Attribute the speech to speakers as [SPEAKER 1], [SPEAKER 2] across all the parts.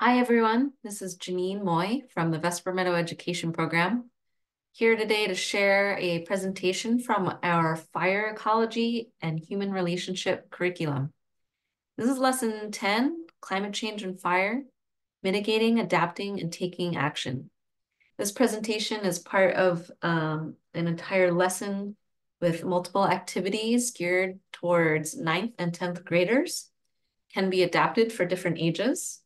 [SPEAKER 1] Hi, everyone. This is Janine Moy from the Vesper Meadow Education Program, here today to share a presentation from our Fire Ecology and Human Relationship Curriculum. This is Lesson 10, Climate Change and Fire, Mitigating, Adapting, and Taking Action. This presentation is part of an entire lesson with multiple activities geared towards 9th and 10th graders, can be adapted for different ages.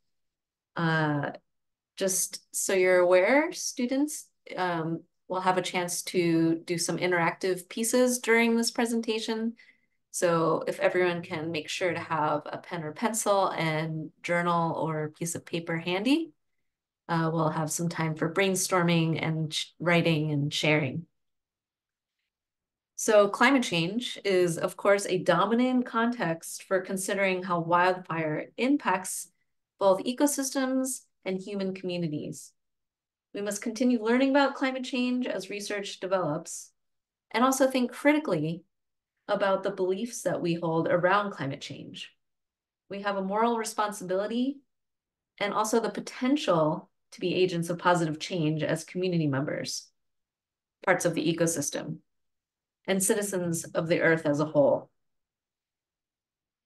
[SPEAKER 1] Just so you're aware, students will have a chance to do some interactive pieces during this presentation. So if everyone can make sure to have a pen or pencil and journal or piece of paper handy, we'll have some time for brainstorming and writing and sharing. So climate change is, of course, a dominant context for considering how wildfire impacts both ecosystems and human communities. We must continue learning about climate change as research develops, and also think critically about the beliefs that we hold around climate change. We have a moral responsibility and also the potential to be agents of positive change as community members, parts of the ecosystem, and citizens of the earth as a whole.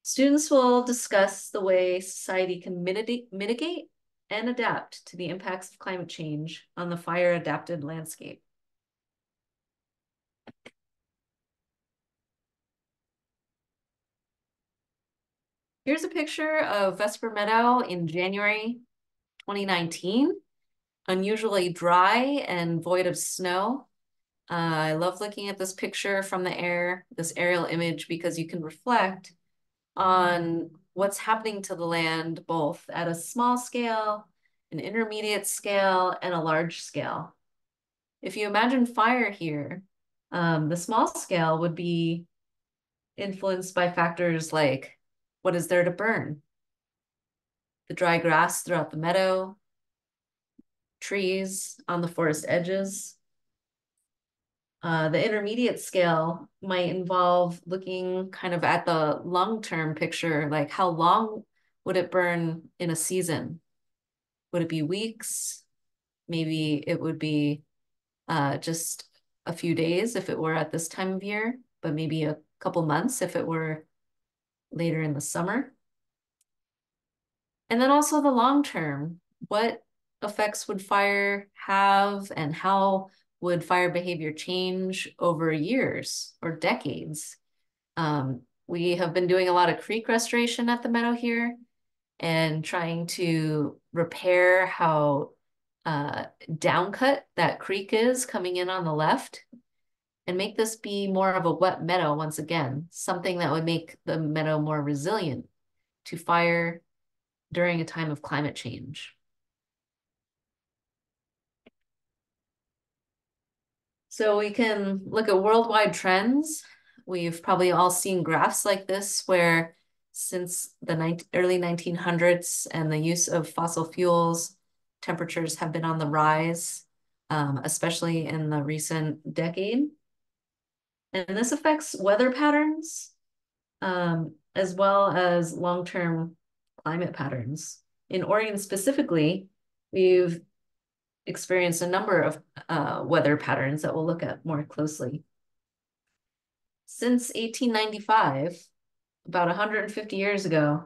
[SPEAKER 1] Students will discuss the way society can mitigate and adapt to the impacts of climate change on the fire-adapted landscape. Here's a picture of Vesper Meadow in January 2019, unusually dry and void of snow. I love looking at this picture from the air, this aerial image, because you can reflect on what's happening to the land, both at a small scale, an intermediate scale, and a large scale. If you imagine fire here, the small scale would be influenced by factors like what is there to burn? The dry grass throughout the meadow, trees on the forest edges. The intermediate scale might involve looking kind of at the long-term picture, like how long would it burn in a season? Would it be weeks? Maybe it would be just a few days if it were at this time of year, but maybe a couple months if it were later in the summer. And then also the long term, what effects would fire have and how would fire behavior change over years or decades? We have been doing a lot of creek restoration at the meadow here and trying to repair how downcut that creek is coming in on the left and make this be more of a wet meadow once again, something that would make the meadow more resilient to fire during a time of climate change. So we can look at worldwide trends. We've probably all seen graphs like this where since the early 1900s and the use of fossil fuels, temperatures have been on the rise, especially in the recent decade. And this affects weather patterns, as well as long-term climate patterns. In Oregon specifically, we've experienced a number of weather patterns that we'll look at more closely. Since 1895, about 150 years ago,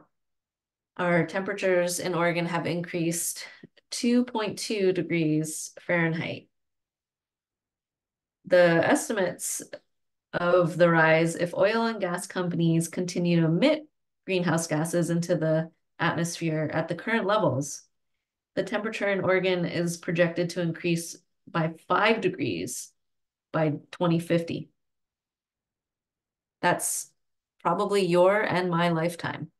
[SPEAKER 1] our temperatures in Oregon have increased 2.2 degrees Fahrenheit. The estimates of the rise, if oil and gas companies continue to emit greenhouse gases into the atmosphere at the current levels, the temperature in Oregon is projected to increase by 5 degrees by 2050. That's probably your and my lifetime.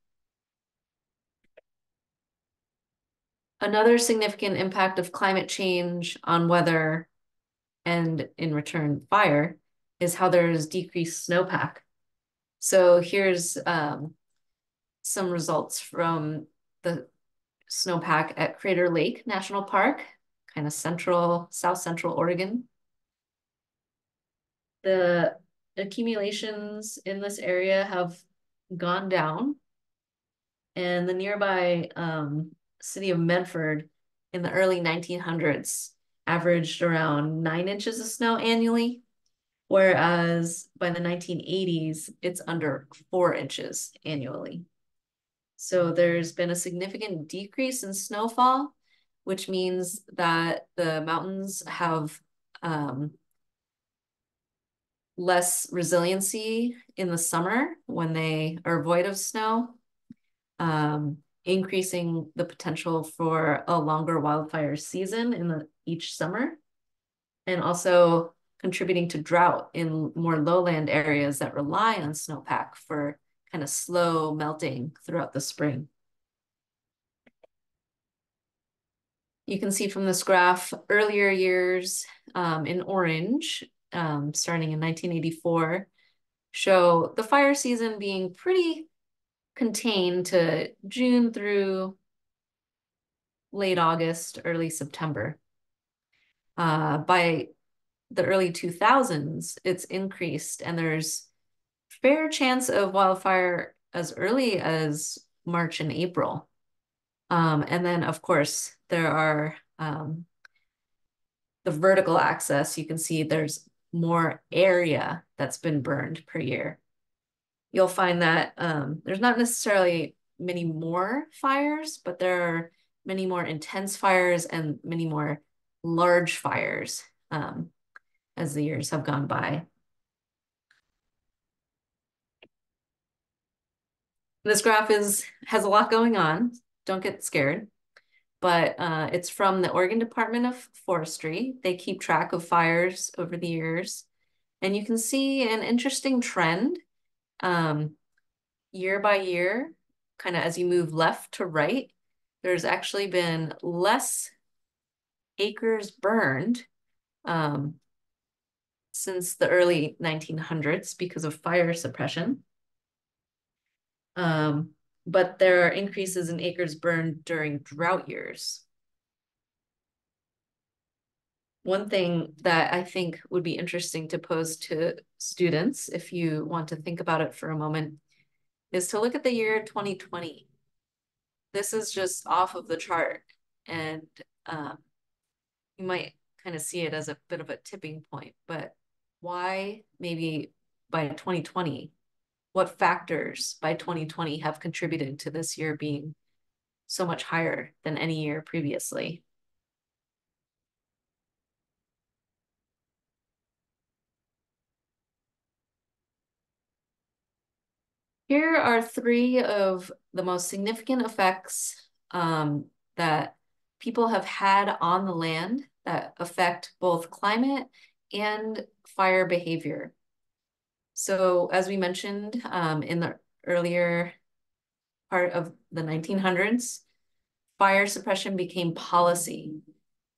[SPEAKER 1] Another significant impact of climate change on weather and in return fire is how there's decreased snowpack. So here's some results from the snowpack at Crater Lake National Park, kind of south central Oregon. The accumulations in this area have gone down, and the nearby city of Medford in the early 1900s averaged around 9 inches of snow annually, whereas by the 1980s, it's under 4 inches annually. So there's been a significant decrease in snowfall, which means that the mountains have less resiliency in the summer when they are void of snow, increasing the potential for a longer wildfire season in each summer, and also contributing to drought in more lowland areas that rely on snowpack for kind of slow melting throughout the spring. You can see from this graph earlier years in orange, starting in 1984, show the fire season being pretty contained to June through late August, early September. By the early 2000s, it's increased, and there's fair chance of wildfire as early as March and April. And then, of course, there are the vertical axis. You can see there's more area that's been burned per year. You'll find that there's not necessarily many more fires, but there are many more intense fires and many more large fires as the years have gone by. This graph has a lot going on. Don't get scared. But it's from the Oregon Department of Forestry. They keep track of fires over the years. And you can see an interesting trend year by year, kind of as you move left to right. There's actually been less acres burned since the early 1900s because of fire suppression. But there are increases in acres burned during drought years. One thing that I think would be interesting to pose to students, if you want to think about it for a moment, is to look at the year 2020. This is just off of the chart, and you might kind of see it as a bit of a tipping point, but why maybe by 2020? What factors by 2020 have contributed to this year being so much higher than any year previously? Here are three of the most significant effects that people have had on the land that affect both climate and fire behavior. So as we mentioned in the earlier part of the 1900s, fire suppression became policy.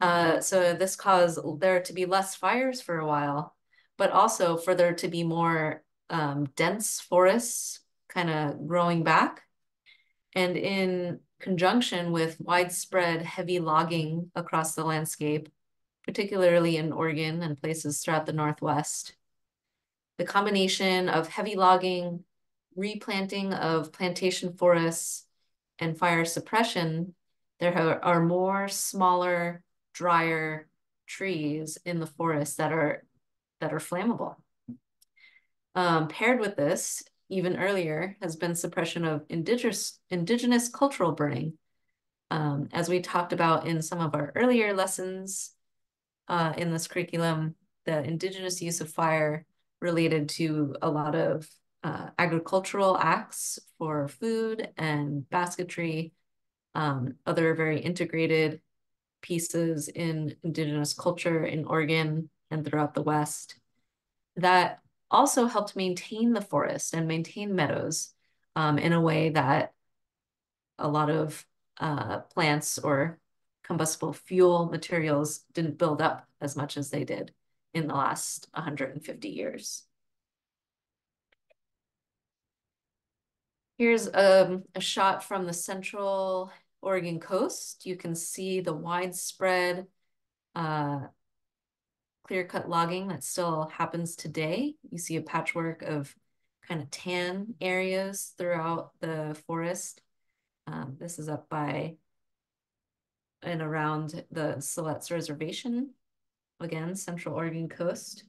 [SPEAKER 1] So this caused there to be less fires for a while, but also for there to be more dense forests kind of growing back. And in conjunction with widespread heavy logging across the landscape, particularly in Oregon and places throughout the Northwest, the combination of heavy logging, replanting of plantation forests, and fire suppression, there are more smaller, drier trees in the forest that are flammable. Paired with this, even earlier, has been suppression of indigenous cultural burning. As we talked about in some of our earlier lessons in this curriculum, the indigenous use of fire related to a lot of agricultural acts for food and basketry, other very integrated pieces in indigenous culture in Oregon and throughout the West that also helped maintain the forest and maintain meadows in a way that a lot of plants or combustible fuel materials didn't build up as much as they did in the last 150 years. Here's a shot from the central Oregon coast. You can see the widespread clear-cut logging that still happens today. You see a patchwork of kind of tan areas throughout the forest. This is up by and around the Siletz Reservation, again, Central Oregon coast.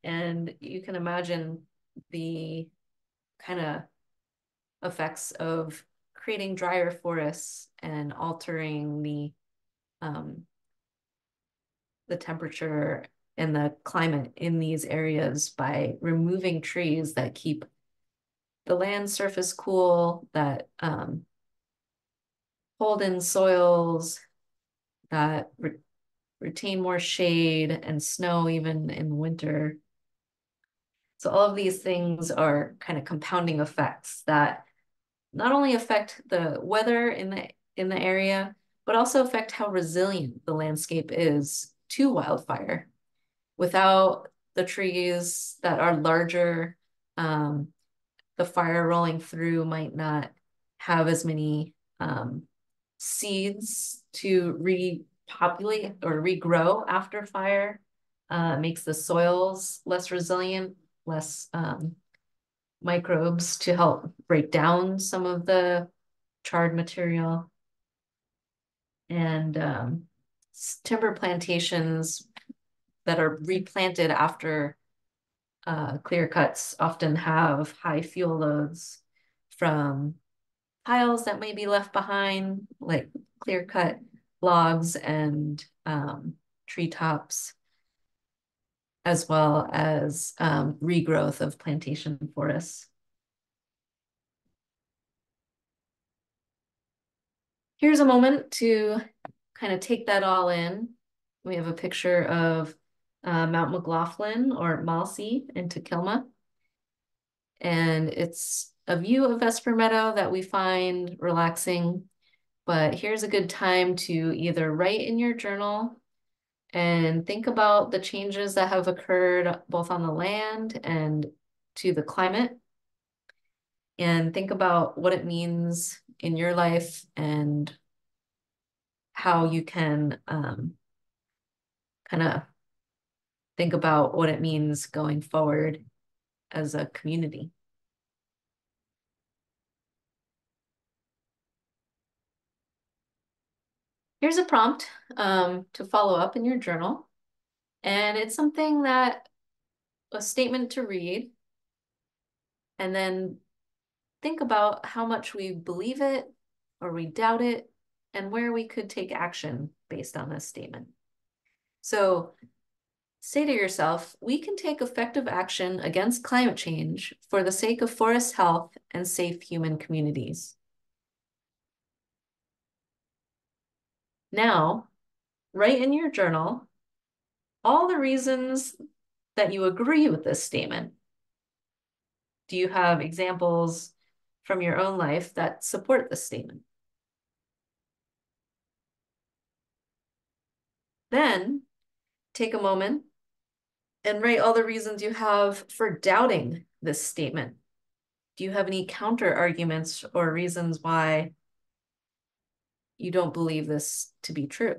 [SPEAKER 1] And you can imagine the kind of effects of creating drier forests and altering the temperature and the climate in these areas by removing trees that keep the land surface cool, that hold in soils, that retain more shade and snow even in winter. So all of these things are kind of compounding effects that not only affect the weather in the area, but also affect how resilient the landscape is to wildfire. Without the trees that are larger, the fire rolling through might not have as many seeds to repopulate or regrow after fire. Makes the soils less resilient, less microbes to help break down some of the charred material. And timber plantations that are replanted after clear cuts often have high fuel loads from piles that may be left behind, like clear cut logs and treetops, as well as regrowth of plantation forests. Here's a moment to kind of take that all in. We have a picture of Mount McLaughlin or Malsey in Takilma. And it's a view of Vesper Meadow that we find relaxing. But here's a good time to either write in your journal and think about the changes that have occurred both on the land and to the climate, and think about what it means in your life and how you can kind of think about what it means going forward as a community. Here's a prompt to follow up in your journal. And it's something that a statement to read, and then think about how much we believe it or we doubt it and where we could take action based on this statement. So say to yourself, we can take effective action against climate change for the sake of forest health and safe human communities. Now, write in your journal all the reasons that you agree with this statement. Do you have examples from your own life that support this statement? Then take a moment and write all the reasons you have for doubting this statement. Do you have any counter arguments or reasons why you don't believe this to be true?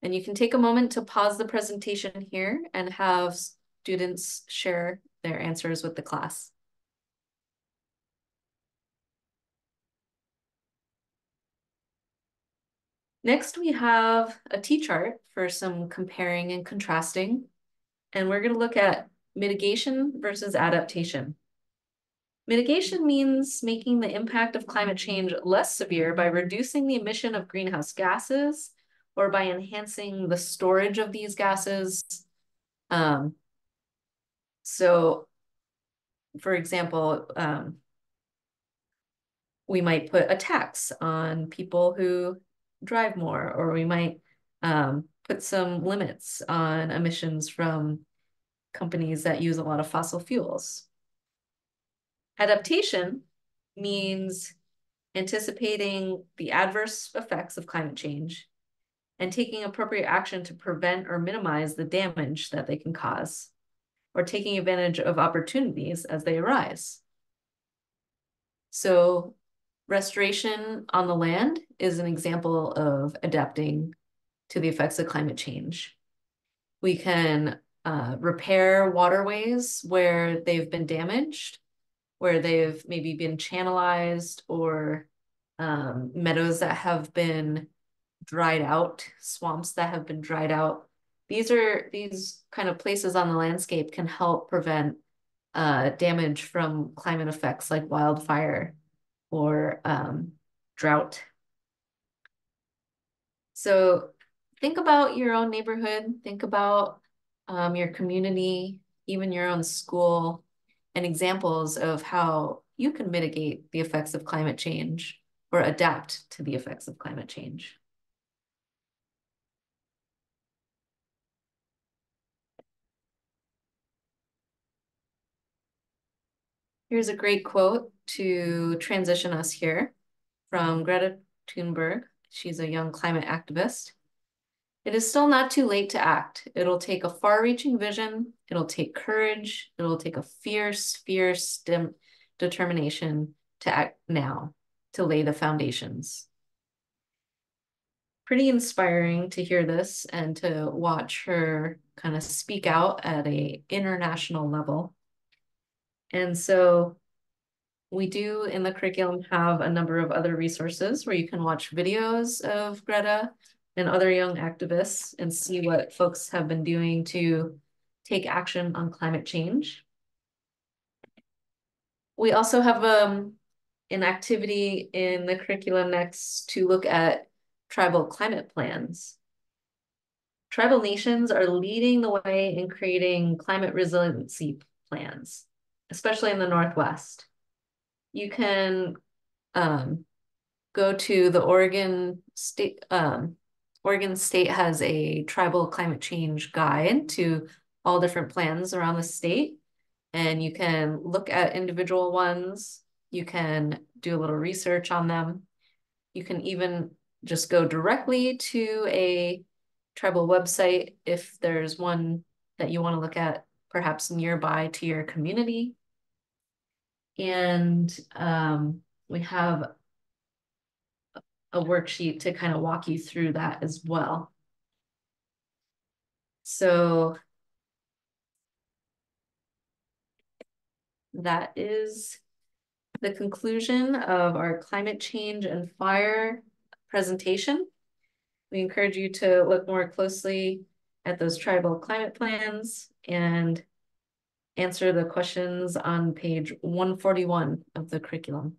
[SPEAKER 1] And you can take a moment to pause the presentation here and have students share their answers with the class. Next, we have a T-chart for some comparing and contrasting, and we're going to look at mitigation versus adaptation. Mitigation means making the impact of climate change less severe by reducing the emission of greenhouse gases or by enhancing the storage of these gases. So, for example, we might put a tax on people who drive more, or we might put some limits on emissions from companies that use a lot of fossil fuels. Adaptation means anticipating the adverse effects of climate change and taking appropriate action to prevent or minimize the damage that they can cause, or taking advantage of opportunities as they arise. So restoration on the land is an example of adapting to the effects of climate change. We can repair waterways where they've been damaged where they've maybe been channelized, or meadows that have been dried out, swamps that have been dried out. These kind of places on the landscape can help prevent damage from climate effects like wildfire or drought. So think about your own neighborhood, think about your community, even your own school, and examples of how you can mitigate the effects of climate change or adapt to the effects of climate change. Here's a great quote to transition us here from Greta Thunberg. She's a young climate activist. It is still not too late to act. It'll take a far-reaching vision. It'll take courage. It'll take a fierce determination to act now, to lay the foundations. Pretty inspiring to hear this and to watch her kind of speak out at an international level. And so we do in the curriculum have a number of other resources where you can watch videos of Greta and other young activists and see what folks have been doing to take action on climate change. We also have an activity in the curriculum next to look at tribal climate plans. Tribal nations are leading the way in creating climate resiliency plans, especially in the Northwest. You can go to the Oregon State. Oregon State has a tribal climate change guide to all different plans around the state, and you can look at individual ones. You can do a little research on them. You can even just go directly to a tribal website if there's one that you want to look at, perhaps nearby to your community. And we have a worksheet to kind of walk you through that as well. So that is the conclusion of our climate change and fire presentation. We encourage you to look more closely at those tribal climate plans and answer the questions on page 141 of the curriculum.